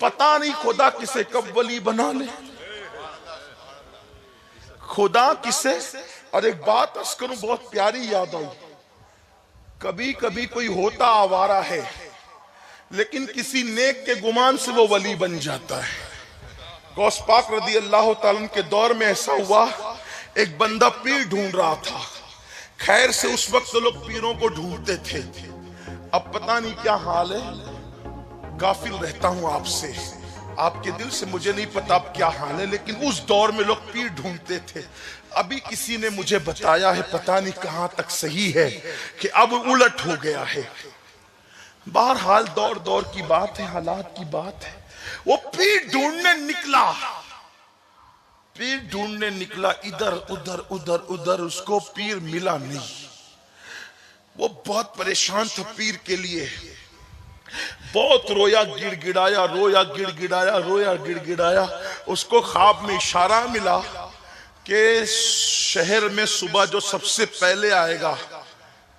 پتہ نہیں خدا کسے کب ولی بنا لے، خدا کسے۔ اور ایک بات عرض کروں بہت پیاری یاد آئی، کبھی کبھی کوئی ہوتا آوارہ ہے لیکن کسی نیک کے گمان سے وہ ولی بن جاتا ہے۔ غوث پاک رضی اللہ تعالیٰ کے دور میں ایسا ہوا، ایک بندہ پیر ڈھونڈ رہا تھا۔ خیر سے اس وقت لوگ پیروں کو ڈھونڈتے تھے، اب پتہ نہیں کیا حال ہے، غافل رہتا ہوں آپ سے، آپ کے دل سے مجھے نہیں پتا اب کیا حال ہے، لیکن اس دور میں لوگ پیر ڈھونڈتے تھے۔ ابھی کسی نے مجھے بتایا ہے، پتہ نہیں کہاں تک صحیح ہے، کہ اب الٹ ہو گیا ہے۔ بہرحال دور دور کی بات ہے، حالات کی بات ہے۔ وہ پیر ڈھونڈنے نکلا، پیر ڈھونڈنے نکلا، ادھر ادھر ادھر ادھر، اس کو پیر ملا نہیں۔ وہ بہت پریشان تھا پیر کے لیے، بہت رویا گڑ گڑایا، رویا گڑ گڑایا، رویا گڑ گڑایا۔ اس کو خواب میں اشارہ ملا کہ شہر میں صبح جو سب سے پہلے آئے گا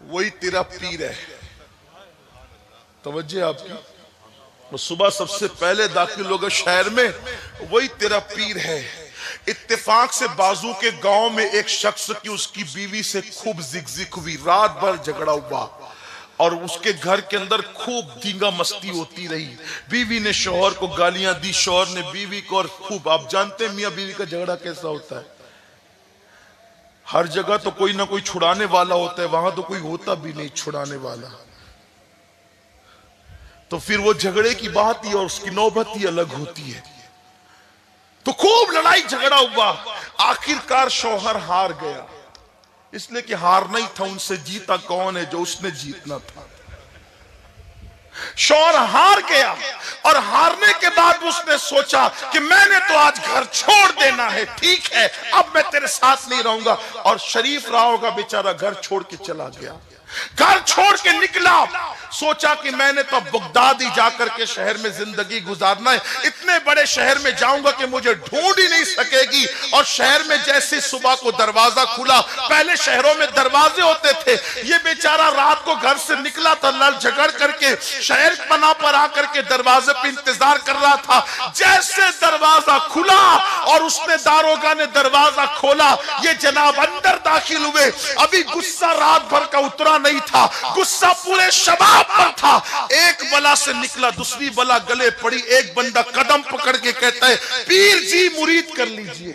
وہی تیرا پیر ہے۔ توجہ آپ کی، وہ صبح سب سے پہلے داخل ہوگا شہر میں وہی تیرا پیر ہے۔ اتفاق سے بازو کے گاؤں میں ایک شخص کی اس کی بیوی سے خوب زگزگ ہوئی، رات بھر جھگڑا ہوا اور اس کے گھر کے اندر خوب دینگا مستی ہوتی رہی۔ بیوی نے شوہر کو گالیاں دی، شوہر نے بیوی کو، اور خوب، آپ جانتے ہیں میاں بیوی کا جھگڑا کیسا ہوتا ہے، ہر جگہ تو کوئی نہ کوئی چھڑانے والا ہوتا ہے، وہاں تو کوئی ہوتا بھی نہیں چھڑانے والا۔ تو پھر وہ جھگڑے کی بات ہی اور اس کی نوبت ہی الگ ہوتی ہے۔ تو خوب لڑائی جھگڑا ہوا، آخر کار شوہر ہار گیا، اس لیے کہ ہارنا ہی تھا، ان سے جیتا کون ہے جو اس نے جیتنا تھا۔ شوہر ہار گیا، اور ہارنے کے بعد اس نے سوچا کہ میں نے تو آج گھر چھوڑ دینا ہے، ٹھیک ہے اب میں تیرے ساتھ نہیں رہوں گا، اور شریف رہا ہوگا بیچارہ، گھر چھوڑ کے چلا گیا۔ گھر چھوڑ کے نکلا، سوچا کہ میں نے تو بغداد ہی جا کر کے شہر میں زندگی گزارنا ہے، اتنے بڑے شہر میں جاؤں گا کہ مجھے ڈھونڈ ہی نہیں سکے گی۔ اور شہر میں جیسے صبح کو دروازہ کھلا، پہلے شہروں میں دروازے ہوتے تھے، یہ بیچارہ رات کو گھر سے نکلا تھا لڑ جھگڑ کر کے، شہر پناہ پر آ کر کے دروازے پہ انتظار کر رہا تھا۔ جیسے دروازہ کھلا اور اس نے داروغہ نے دروازہ کھولا، یہ جناب اندر داخل ہوئے، ابھی غصہ رات بھر کا اترا نہیں تھا، غصہ پورے شباب پر تھا۔ ایک بلا سے نکلا، دوسری بلا گلے پڑی، ایک بندہ قدم پکڑ کے کہتا ہے پیر جی مرید کر لیجئے،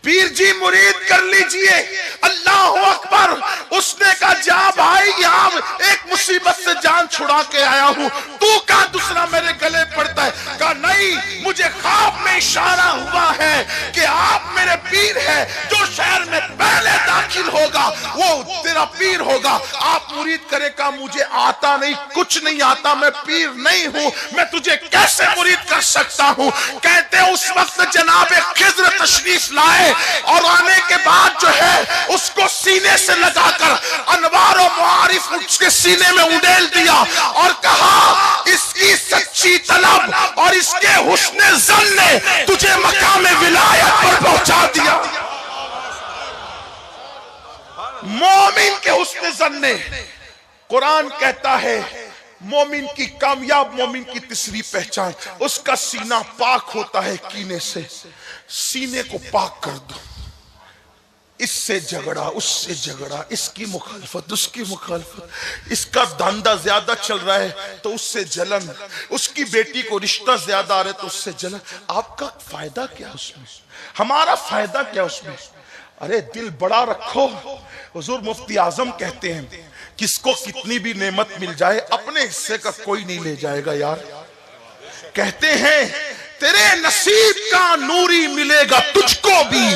پیر جی مرید کر لیجئے۔ اللہ اکبر۔ اس نے کہا جا بھائی، یہاں ایک مصیبت سے جان چھڑا کے آیا ہوں، تو کہا دوسرا میرے گلے پڑتا ہے؟ کہا نہیں، مجھے خواب میں اشارہ ہوا ہے کہ آپ میرے پیر ہیں، جو شہر میں پہلے داخل ہوگا وہ تیرا پیر ہوگا، آپ مرید کرے۔ کہا مجھے آتا نہیں، کچھ نہیں آتا، میں پیر نہیں ہوں، میں تجھے کیسے مرید کر سکتا ہوں؟ کہتے ہیں اس وقت جناب خضر تشریف لائے، اور آنے کے بعد جو ہے اس کو سینے سے لگا کر انوار و معارف اس کے سینے میں اڈیل دیا، اور کہا اس کی سچی طلب اور اس کے حسن ظن نے تجھے مقام ولایت پر پہنچا دیا۔ مومن کے حسن ظن نے، قرآن کہتا ہے مومن کی، کامیاب مومن کی تیسری پہچان، اس کا سینہ پاک ہوتا ہے کینے سے۔ سینے کو پاک کر دو، اس سے جھگڑا، اس سے جھگڑا، اس کی مخالفت، اس کی مخالفت، اس کا دھندا زیادہ چل رہا ہے تو اس سے جلن، اس کی بیٹی کو رشتہ زیادہ آ رہا ہے تو اس سے جلن۔ آپ کا فائدہ کیا اس میں؟ ہمارا فائدہ کیا اس میں؟ ارے دل بڑا رکھو۔ حضور مفتی اعظم کہتے ہیں کس کو کتنی بھی نعمت مل جائے اپنے حصے کا کوئی نہیں لے جائے گا یار۔ کہتے ہیں تیرے نصیب کا نوری ملے گا تجھ کو بھی،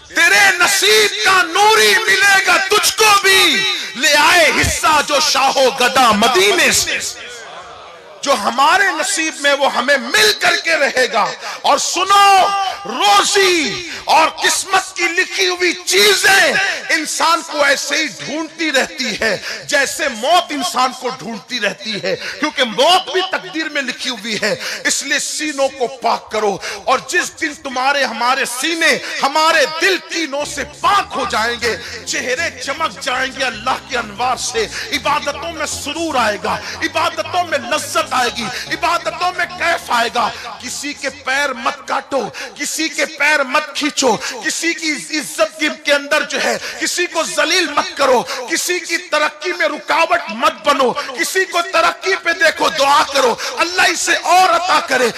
تیرے نصیب کا نوری ملے گا تجھ کو بھی، لے آئے حصہ جو شاہ و گدا مدینے سے، جو ہمارے نصیب میں وہ ہمیں مل کر کے رہے گا. اور سنو، روزی اور قسمت کی لکھی ہوئی چیزیں انسان کو ایسے ہی ڈھونڈتی رہتی ہے جیسے موت انسان کو ڈھونڈتی رہتی ہے، کیونکہ موت بھی تقدیر میں لکھی ہوئی ہے. اس لیے سینوں کو پاک کرو، اور جس دن تمہارے ہمارے سینے ہمارے دل کینوں سے پاک ہو جائیں گے، چہرے چمک جائیں گے اللہ کے انوار سے، عبادتوں میں سرور آئے گا، عبادتوں میں لذت آئے گی، عبادتوں میں کیف آئے گا. کسی کے پیر مت کاٹو، کسی کے پیر مت کھینچو، کسی کی عزت کے اندر جو ہے کسی کو ذلیل مت کرو، کسی کی ترقی میں رکاوٹ مت بنو. کسی کو ترقی پہ دیکھو، دعا کرو اللہ اسے اور عطا کرے.